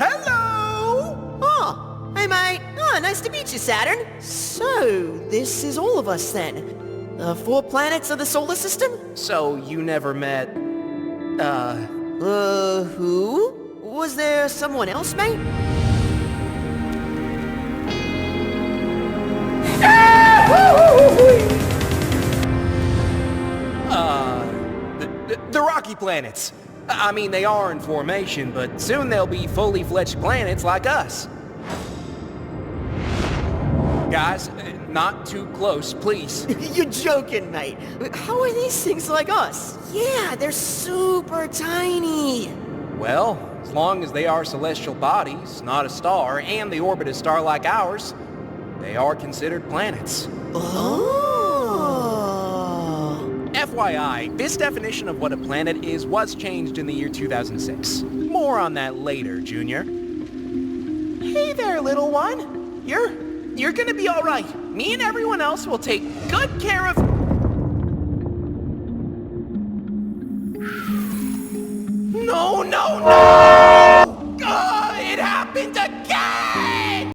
Hello! Oh, hey mate. Oh, nice to meet you, Saturn. So, this is all of us then. The 4 planets of the solar system? So you never met, Who? Was there someone else, mate? the Rocky planets. I mean, they are in formation, but soon they'll be fully fledged planets like us. Guys, not too close, please. You're joking, mate. How are these things like us? Yeah, they're super tiny. Well, as long as they are celestial bodies, not a star, and they orbit a star like ours, they are considered planets. Oh. FYI, this definition of what a planet is was changed in the year 2006. More on that later, Junior. Hey there, little one. You're gonna be all right. Me and everyone else will take good care of... No, no, no!